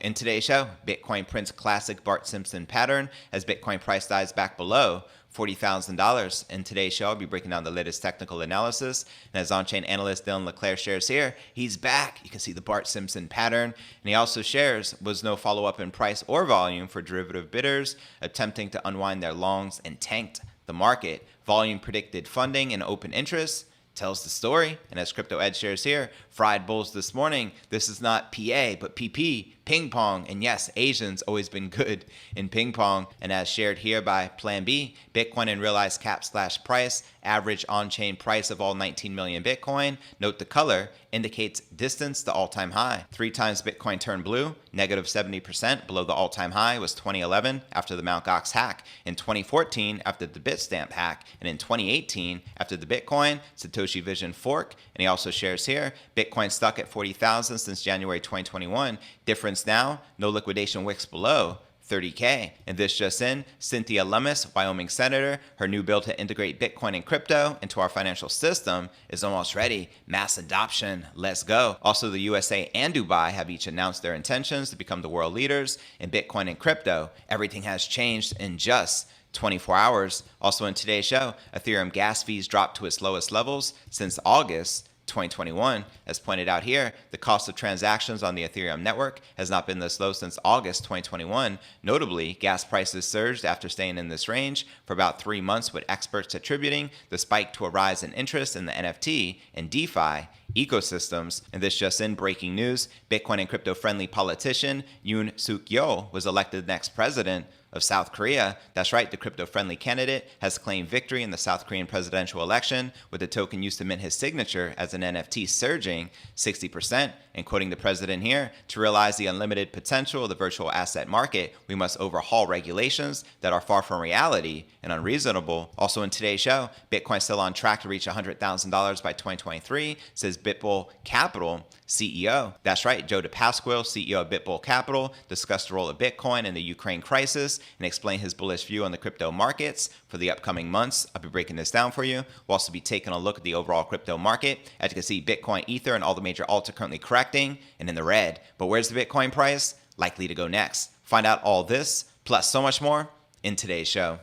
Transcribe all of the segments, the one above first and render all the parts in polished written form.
In today's show, Bitcoin prints classic Bart Simpson pattern as Bitcoin price dives back below $40,000. In today's show, I'll be breaking down the latest technical analysis. And as on-chain analyst Dylan LeClaire shares here, he's back. You can see the Bart Simpson pattern. And he also shares was no follow-up in price or volume for derivative bidders attempting to unwind their longs and tanked the market. Volume predicted funding and open interest. Tells the story. And as Crypto Ed shares here, fried bulls this morning. This is not PA, but PP, ping pong. And yes, Asians always been good in ping pong. And as shared here by Plan B, Bitcoin and realized cap/price, average on-chain price of all 19 million Bitcoin. Note the color indicates distance to all-time high. 3 times Bitcoin turned blue, negative 70% below the all-time high was 2011 after the Mt. Gox hack, in 2014 after the Bitstamp hack, and in 2018 after the Bitcoin Satoshi Vision fork. And he also shares here, Bitcoin stuck at 40,000 since January 2021. Difference now, no liquidation wicks below 30K. And this just in, Cynthia Lummis, Wyoming senator, her new bill to integrate Bitcoin and crypto into our financial system is almost ready. Mass adoption, let's go. Also, the USA and Dubai have each announced their intentions to become the world leaders in Bitcoin and crypto. Everything has changed in just 24 hours. Also in today's show, Ethereum gas fees dropped to its lowest levels since August 2021. As pointed out here, the cost of transactions on the Ethereum network has not been this low since August 2021. Notably, gas prices surged after staying in this range for about 3 months, with experts attributing the spike to a rise in interest in the NFT and DeFi ecosystems. And this just in, breaking news, Bitcoin and crypto-friendly politician Yoon Suk Yeol was elected next president of South Korea. That's right, the crypto-friendly candidate has claimed victory in the South Korean presidential election, with the token used to mint his signature as an NFT surging 60%. And quoting the president here, to realize the unlimited potential of the virtual asset market, we must overhaul regulations that are far from reality and unreasonable. Also in today's show, Bitcoin still on track to reach $100,000 by 2023, says Bitbull Capital CEO. That's right, Joe DiPasquale, CEO of Bitbull Capital, discussed the role of Bitcoin in the Ukraine crisis and explained his bullish view on the crypto markets for the upcoming months. I'll be breaking this down for you. We'll also be taking a look at the overall crypto market. As you can see, Bitcoin, Ether, and all the major alts are currently correcting and in the red. But where's the Bitcoin price? Likely to go next. Find out all this, plus so much more, in today's show.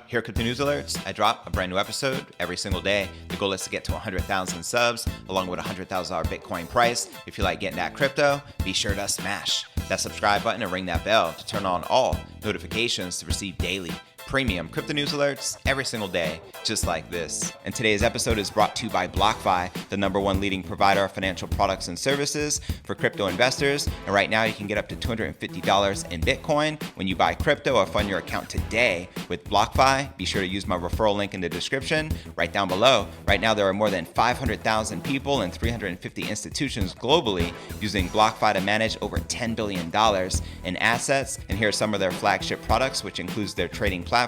Here at Crypto News Alerts, I drop a brand new episode every single day. The goal is to get to 100,000 subs, along with a $100,000 Bitcoin price. If you like getting that crypto, be sure to smash that subscribe button and ring that bell to turn on all notifications to receive daily premium crypto news alerts every single day, just like this. And today's episode is brought to you by BlockFi, the #1 leading provider of financial products and services for crypto investors. And right now you can get up to $250 in Bitcoin when you buy crypto or fund your account today with BlockFi. Be sure to use my referral link in the description right down below. Right now there are more than 500,000 people and 350 institutions globally using BlockFi to manage over $10 billion in assets. And here are some of their flagship products, which includes their trading platform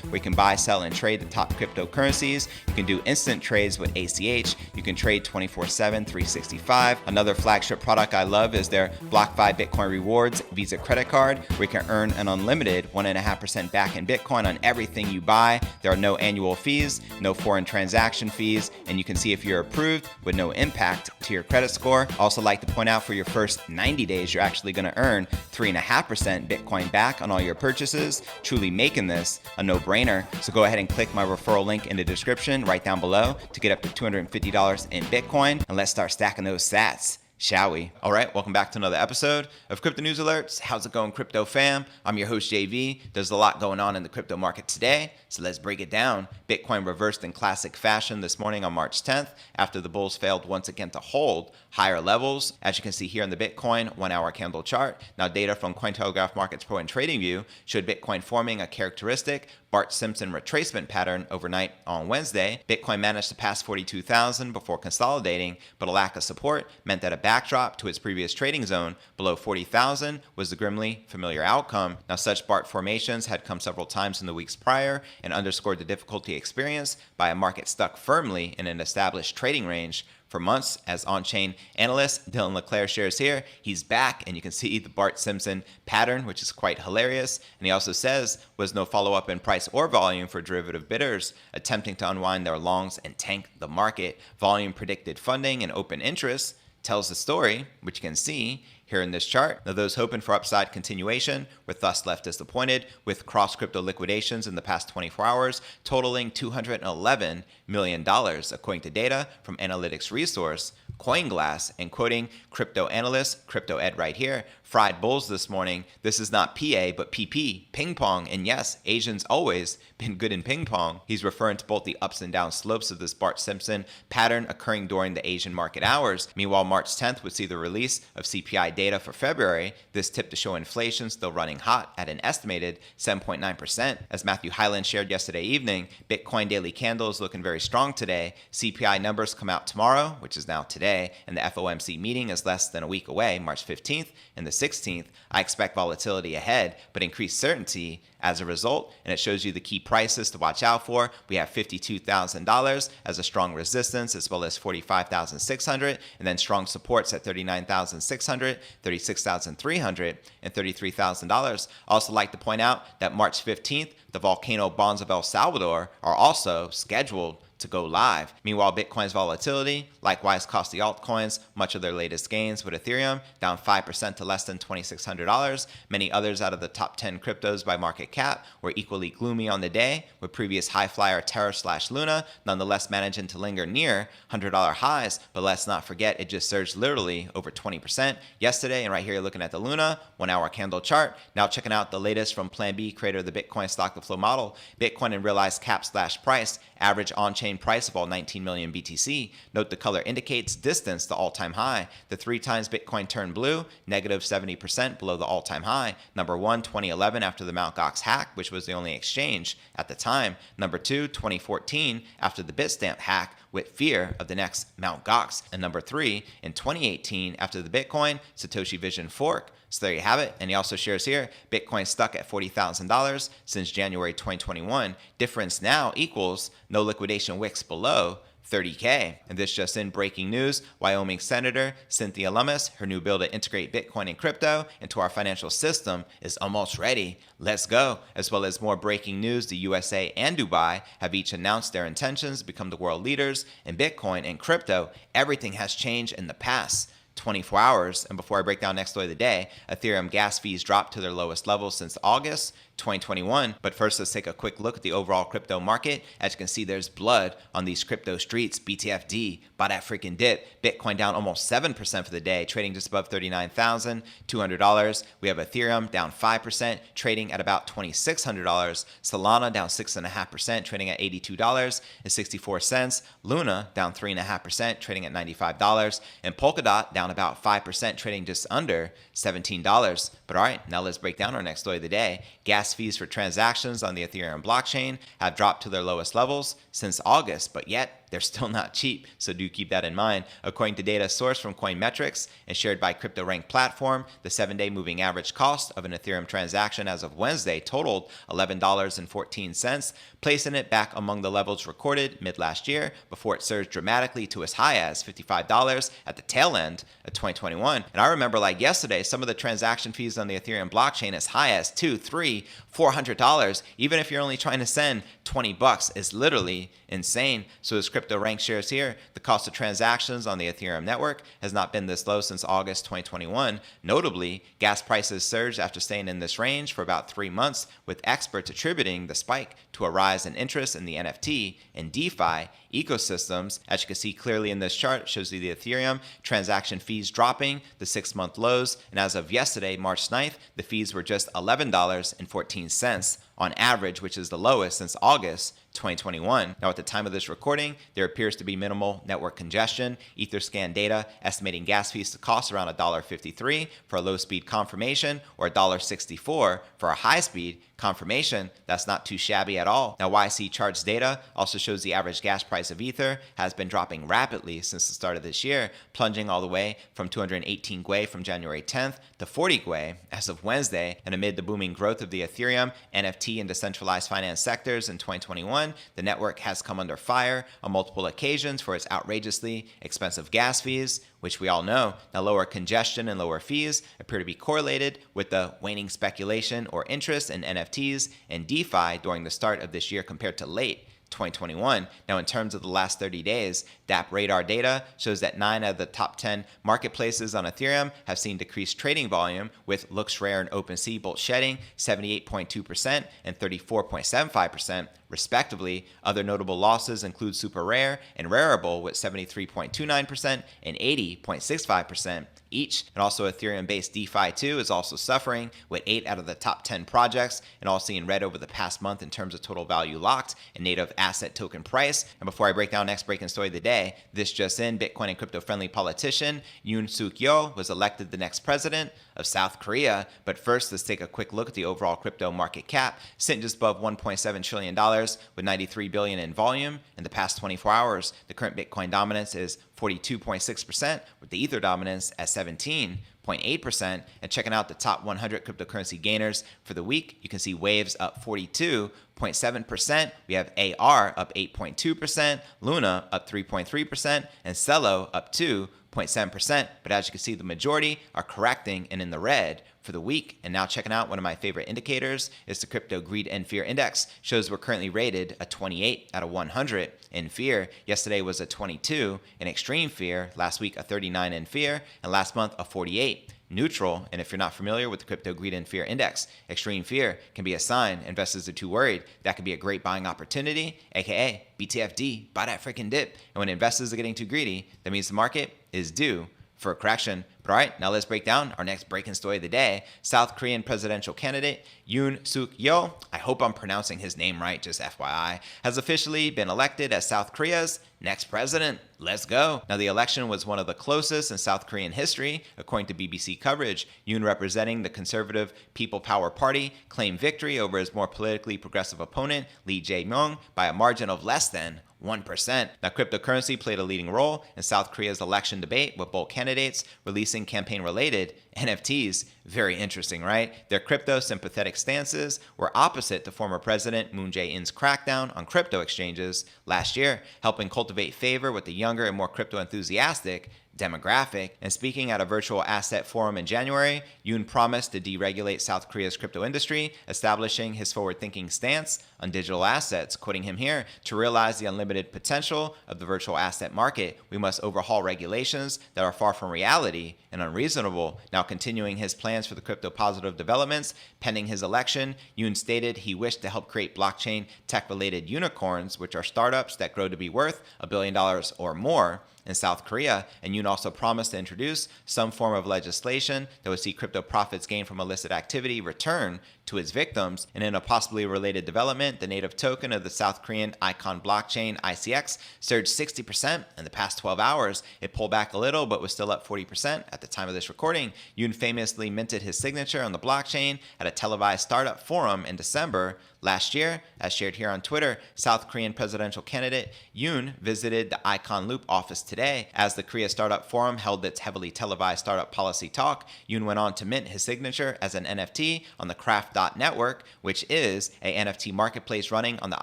where you can buy, sell, and trade the top cryptocurrencies. You can do instant trades with ACH. You can trade 24/7, 365. Another flagship product I love is their BlockFi Bitcoin Rewards Visa credit card, where you can earn an unlimited 1.5% back in Bitcoin on everything you buy. There are no annual fees, no foreign transaction fees, and you can see if you're approved with no impact to your credit score. Also like to point out, for your first 90 days, you're actually going to earn 3.5% Bitcoin back on all your purchases, truly making this a no-brainer. So go ahead and click my referral link in the description right down below to get up to $250 in Bitcoin, and let's start stacking those sats, shall we? All right, welcome back to another episode of Crypto News Alerts. How's it going, crypto fam? I'm your host, JV. There's a lot going on in the crypto market today, so let's break it down. Bitcoin reversed in classic fashion this morning on March 10th after the bulls failed once again to hold higher levels. As you can see here in the Bitcoin 1-hour candle chart. Now, data from Cointelegraph Markets Pro and TradingView showed Bitcoin forming a characteristic Bart Simpson retracement pattern overnight on Wednesday. Bitcoin managed to pass 42,000 before consolidating, but a lack of support meant that a backdrop to its previous trading zone below 40,000 was the grimly familiar outcome. Now, such Bart formations had come several times in the weeks prior and underscored the difficulty experienced by a market stuck firmly in an established trading range for months. As on-chain analyst Dylan LeClaire shares here, he's back, and you can see the Bart Simpson pattern, which is quite hilarious. And he also says was no follow-up in price or volume for derivative bidders attempting to unwind their longs and tank the market. Volume predicted funding and open interest tells the story, which you can see here in this chart. Now, those hoping for upside continuation were thus left disappointed, with cross-crypto liquidations in the past 24 hours totaling $211 million, according to data from analytics resource CoinGlass. And quoting crypto analyst, Crypto Ed right here, fried bulls this morning. This is not PA, but PP, ping pong. And yes, Asians always been good in ping pong. He's referring to both the ups and down slopes of this Bart Simpson pattern occurring during the Asian market hours. Meanwhile, March 10th would see the release of CPI data for February. This tipped to show inflation still running hot at an estimated 7.9%. As Matthew Hyland shared yesterday evening, Bitcoin daily candle is looking very strong today. CPI numbers come out tomorrow, which is now today, and the FOMC meeting is less than a week away, March 15th and the 16th. I expect volatility ahead, but increased certainty as a result, and it shows you the key prices to watch out for. We have $52,000 as a strong resistance, as well as $45,600, and then strong supports at $39,600, $36,300, and $33,000. Also like to point out that March 15th, the volcano bonds of El Salvador are also scheduled to go live. Meanwhile, Bitcoin's volatility likewise cost the altcoins much of their latest gains, with Ethereum down 5% to less than $2,600. Many others out of the top 10 cryptos by market cap were equally gloomy on the day, with previous high flyer Terra/Luna nonetheless managing to linger near $100 highs. But let's not forget, it just surged literally over 20% yesterday. And right here, you're looking at the Luna 1 hour candle chart. Now checking out the latest from Plan B, creator of the Bitcoin stock to flow model. Bitcoin and realized cap/price, average on-chain price of all 19 million BTC. Note the color indicates distance to all-time high. The 3 times Bitcoin turned blue, negative 70% below the all-time high. Number 1, 2011 after the Mt. Gox hack, which was the only exchange at the time. Number 2, 2014 after the Bitstamp hack, with fear of the next Mt. Gox. And number 3, in 2018 after the Bitcoin Satoshi Vision fork. So there you have it. And he also shares here, Bitcoin stuck at $40,000 since January 2021. Difference now equals no liquidation wicks below $30K. And this just in, breaking news: Wyoming Senator Cynthia Lummis, her new bill to integrate Bitcoin and crypto into our financial system is almost ready. Let's go. As well as more breaking news, the USA and Dubai have each announced their intentions to become the world leaders in Bitcoin and crypto. Everything has changed in the past 24 hours. And before I break down next story of the day, Ethereum gas fees dropped to their lowest level since August 2021. But first, let's take a quick look at the overall crypto market. As you can see, there's blood on these crypto streets. BTFD, buy that freaking dip. Bitcoin down almost 7% for the day, trading just above $39,200. We have Ethereum down 5%, trading at about $2,600. Solana down 6.5%, trading at $82.64. Luna down 3.5%, trading at $95. And Polkadot down about 5%, trading just under $17. But all right, now let's break down our next story of the day. Gas fees for transactions on the Ethereum blockchain have dropped to their lowest levels since August, but yet they're still not cheap, so do keep that in mind. According to data sourced from Coinmetrics and shared by CryptoRank platform, the 7-day moving average cost of an Ethereum transaction as of Wednesday totaled $11.14, placing it back among the levels recorded mid-last year before it surged dramatically to as high as $55 at the tail end of 2021. And I remember, like yesterday, some of the transaction fees on the Ethereum blockchain as high as $200, $300, $400, even if you're only trying to send $20, is literally insane. So as CryptoRank shares here, the cost of transactions on the Ethereum network has not been this low since August 2021. Notably, gas prices surged after staying in this range for about 3 months, with experts attributing the spike to a rise in interest in the NFT and DeFi ecosystems. As you can see clearly in this chart, it shows you the Ethereum transaction fees dropping the 6-month lows, and as of yesterday, March 9th, the fees were just $11.14 on average, which is the lowest since August 2021. Now, at the time of this recording, there appears to be minimal network congestion. Etherscan data estimating gas fees to cost around $1.53 for a low-speed confirmation or $1.64 for a high-speed confirmation. That's not too shabby at all. Now, YC charts data also shows the average gas price of Ether has been dropping rapidly since the start of this year, plunging all the way from 218 Gwei from January 10th to 40 Gwei as of Wednesday. And amid the booming growth of the Ethereum NFT NFT and decentralized finance sectors in 2021, the network has come under fire on multiple occasions for its outrageously expensive gas fees, which we all know now lower congestion and lower fees appear to be correlated with the waning speculation or interest in NFTs and DeFi during the start of this year compared to late 2021. Now, in terms of the last 30 days, DApp Radar data shows that 9 out of the top 10 marketplaces on Ethereum have seen decreased trading volume, with LooksRare and OpenSea both shedding 78.2% and 34.75%, respectively. Other notable losses include Super Rare and Rarible with 73.29% and 80.65% each. And also Ethereum-based DeFi 2 is also suffering, with 8 out of the top 10 projects and all seeing red over the past month in terms of total value locked and native asset token price. And before I break down next breaking story of the day, this just in, Bitcoin and crypto-friendly politician Yoon Suk-yeol was elected the next president of South Korea. But first, let's take a quick look at the overall crypto market cap, sitting just above $1.7 trillion with $93 billion in volume in the past 24 hours. The current Bitcoin dominance is 42.6%, with the Ether dominance at 17.8%. And checking out the top 100 cryptocurrency gainers for the week, you can see Waves up 42.7%. We have AR up 8.2%, Luna up 3.3%, and Celo up 2.7%. But as you can see, the majority are correcting and in the red for the week. And now checking out one of my favorite indicators is the Crypto Greed and Fear Index. Shows we're currently rated a 28 out of 100 in fear. Yesterday was a 22 in extreme fear. Last week a 39 in fear. And last month a 48 neutral. And if you're not familiar with the Crypto Greed and Fear Index, extreme fear can be a sign investors are too worried. That could be a great buying opportunity, aka BTFD, buy that freaking dip. And when investors are getting too greedy, that means the market is due for a correction. But all right, now let's break down our next breaking story of the day. South Korean presidential candidate Yoon Suk-yeol, I hope I'm pronouncing his name right, just FYI, has officially been elected as South Korea's next president. Let's go. Now, the election was one of the closest in South Korean history, according to BBC coverage. Yoon, representing the conservative People Power Party, claimed victory over his more politically progressive opponent, Lee Jae-myung, by a margin of less than 1%. Now, cryptocurrency played a leading role in South Korea's election debate, with both candidates releasing campaign-related NFTs. Very interesting, right? Their crypto-sympathetic stances were opposite to former President Moon Jae-in's crackdown on crypto exchanges last year, helping cultivate favor with the younger and more crypto-enthusiastic demographic. And speaking at a virtual asset forum in January, Yoon promised to deregulate South Korea's crypto industry, establishing his forward-thinking stance on digital assets. Quoting him here, "To realize the unlimited potential of the virtual asset market, we must overhaul regulations that are far from reality and unreasonable." Now, continuing his plans for the crypto-positive developments pending his election, Yoon stated he wished to help create blockchain tech-related unicorns, which are startups that grow to be worth $1 billion or more in South Korea. And Yoon also promised to introduce some form of legislation that would see crypto profits gained from illicit activity return to its victims. And in a possibly related development, the native token of the South Korean icon blockchain ICX surged 60% in the past 12 hours. It pulled back a little, but was still up 40% at the time of this recording. Yoon famously minted his signature on the blockchain at a televised startup forum in December last year. As shared here on Twitter, South Korean presidential candidate Yoon visited the Icon Loop office today. As the Korea Startup Forum held its heavily televised startup policy talk, Yoon went on to mint his signature as an NFT on the Craft.network, which is a NFT marketplace running on the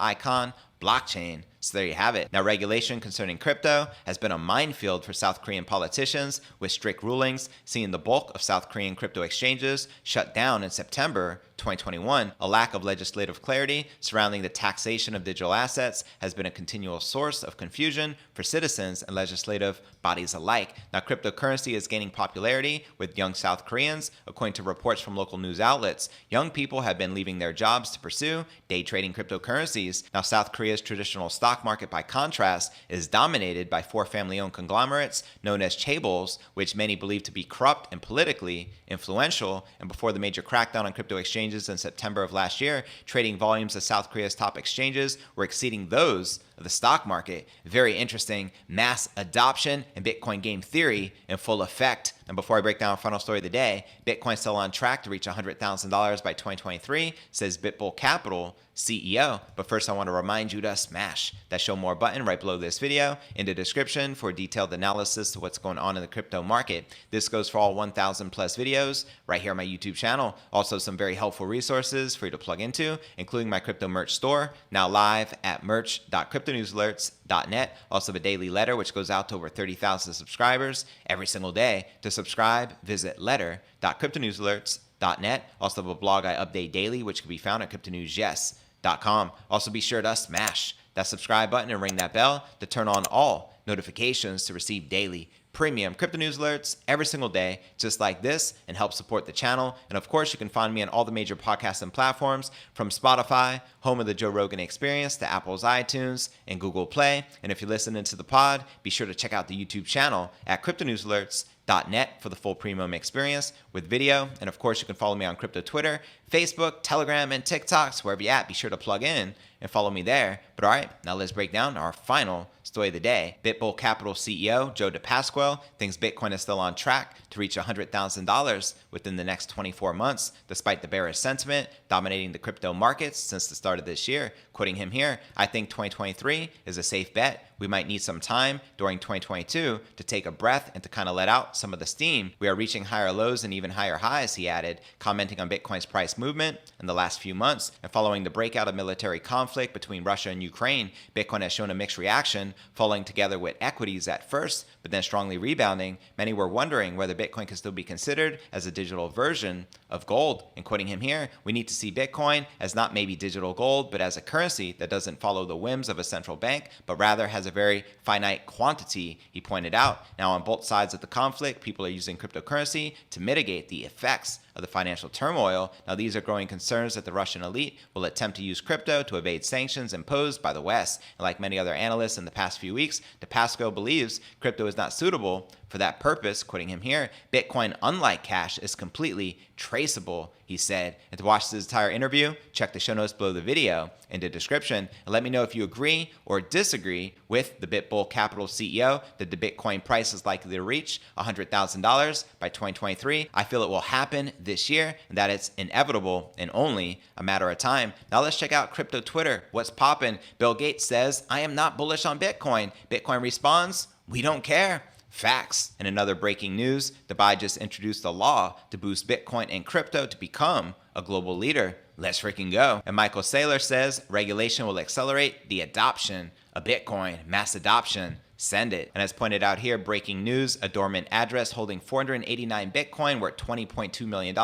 Icon blockchain. So there you have it. Now, regulation concerning crypto has been a minefield for South Korean politicians, with strict rulings seeing the bulk of South Korean crypto exchanges shut down in September 2021. A lack of legislative clarity surrounding the taxation of digital assets has been a continual source of confusion for citizens and legislative bodies alike. Now, cryptocurrency is gaining popularity with young South Koreans, according to reports from local news outlets. Young people have been leaving their jobs to pursue day trading cryptocurrencies. Now, South Korea's traditional stock market, by contrast, is dominated by 4 family-owned conglomerates known as chaebols, which many believe to be corrupt and politically influential. And before the major crackdown on crypto exchanges in September of last year, trading volumes of South Korea's top exchanges were exceeding those of the stock market. Very interesting mass adoption and Bitcoin game theory in full effect. And before I break down our final story of the day, Bitcoin's still on track to reach $100,000 by 2023, says Bitbull Capital CEO. But first, I want to remind you to smash that show more button right below this video in the description for a detailed analysis of what's going on in the crypto market. This goes for all 1,000 plus videos right here on my YouTube channel. Also, some very helpful resources for you to plug into, including my crypto merch store, now live at merch.cryptonewsalerts.net. Also, a daily letter which goes out to over 30,000 subscribers every single day. To subscribe, visit letter.cryptonewsalerts.net. Also have a blog I update daily, which can be found at cryptonewsyes.com. Also be sure to smash that subscribe button and ring that bell to turn on all notifications to receive daily premium crypto news alerts every single day, just like this, and help support the channel. And of course, you can find me on all the major podcasting platforms, from Spotify, home of the Joe Rogan Experience, to Apple's iTunes and Google Play. And if you're listening to the pod, be sure to check out the YouTube channel at cryptonewsalerts.net for the full premium experience with video. And of course, you can follow me on crypto Twitter, Facebook, Telegram, and TikTok. So wherever you're at, be sure to plug in and follow me there. But all right, now let's break down our final story of the day. Bitbull Capital CEO Joe DiPasquale thinks Bitcoin is still on track to reach $100,000 within the next 24 months, despite the bearish sentiment dominating the crypto markets since the start of this year. Quoting him here, "I think 2023 is a safe bet. We might need some time during 2022 to take a breath and to kind of let out some of the steam. We are reaching higher lows and even higher highs," he added, commenting on Bitcoin's price movement in the last few months. And following the breakout of military conflict between Russia and Ukraine, Bitcoin has shown a mixed reaction, falling together with equities at first, but then strongly rebounding. Many were wondering whether Bitcoin can still be considered as a digital version of gold. And quoting him here, "We need to see Bitcoin as not maybe digital gold, but as a currency that doesn't follow the whims of a central bank, but rather has a very finite quantity," he pointed out. Now, on both sides of the conflict, people are using cryptocurrency to mitigate the effects of the financial turmoil. Now, these are growing concerns that the Russian elite will attempt to use crypto to evade sanctions imposed by the West. And like many other analysts in the past few weeks, DiPasquale believes crypto is not suitable for that purpose. Quoting him here, "Bitcoin, unlike cash, is completely traceable," he said. And to watch this entire interview, check the show notes below the video in the description, and let me know if you agree or disagree with the Bitbull Capital CEO that the Bitcoin price is likely to reach $100,000 by 2023. I feel it will happen this year, and that it's inevitable and only a matter of time. Now let's check out crypto Twitter. What's poppin'? Bill Gates says, "I am not bullish on Bitcoin." Bitcoin responds, "We don't care." Facts. In another breaking news, Dubai just introduced a law to boost Bitcoin and crypto to become a global leader. Let's freaking go. And Michael Saylor says regulation will accelerate the adoption of Bitcoin. Mass adoption. Send it. And as pointed out here, breaking news, a dormant address holding 489 Bitcoin worth $20.2 million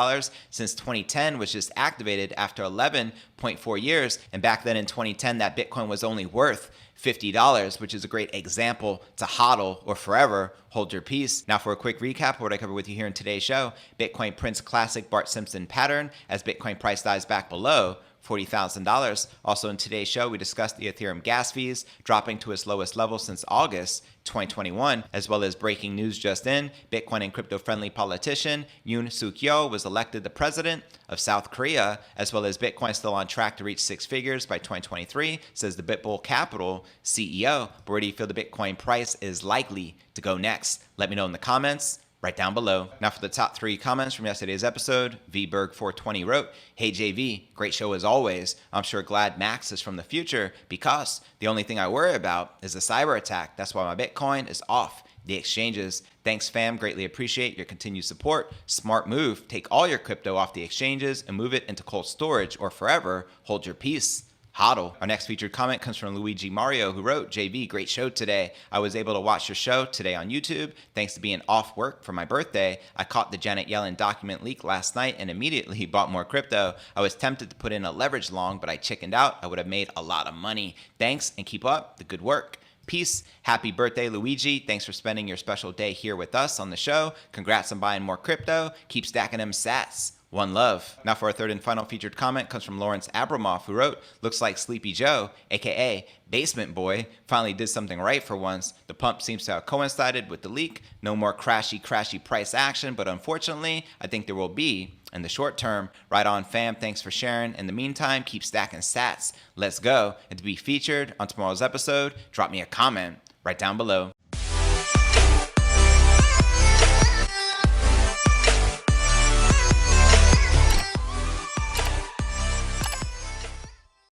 since 2010 was just activated after 11.4 years. And back then in 2010, that Bitcoin was only worth $50, which is a great example to hodl or forever hold your peace. Now for a quick recap of what I covered with you here in today's show, Bitcoin prints classic Bart Simpson pattern as Bitcoin price dives back below $40,000. Also in today's show, we discussed the Ethereum gas fees dropping to its lowest level since August 2021, as well as breaking news just in, Bitcoin and crypto-friendly politician Yoon Suk-yeol was elected the president of South Korea, as well as Bitcoin still on track to reach six figures by 2023, says the Bitbull Capital CEO. But where do you feel the Bitcoin price is likely to go next? Let me know in the comments right down below. Now for the top 3 comments from yesterday's episode, VBerg420 wrote, "Hey JV, great show as always. I'm sure glad Max is from the future because the only thing I worry about is a cyber attack. That's why my Bitcoin is off the exchanges. Thanks fam, greatly appreciate your continued support. Smart move, take all your crypto off the exchanges and move it into cold storage or forever hold your peace. Hodl." Our next featured comment comes from Luigi Mario, who wrote, "JV, great show today. I was able to watch your show today on YouTube. Thanks to being off work for my birthday. I caught the Janet Yellen document leak last night and immediately bought more crypto. I was tempted to put in a leverage long, but I chickened out. I would have made a lot of money. Thanks and keep up the good work. Peace. Happy birthday, Luigi. Thanks for spending your special day here with us on the show. Congrats on buying more crypto. Keep stacking them sats. One love." Now for our third and final featured comment comes from Lawrence Abramoff, who wrote, "Looks like Sleepy Joe, aka Basement Boy, finally did something right for once. The pump seems to have coincided with the leak. No more crashy price action, but unfortunately, I think there will be in the short term. Right on, fam. Thanks for sharing. In the meantime, keep stacking sats. Let's go. And to be featured on tomorrow's episode, drop me a comment right down below.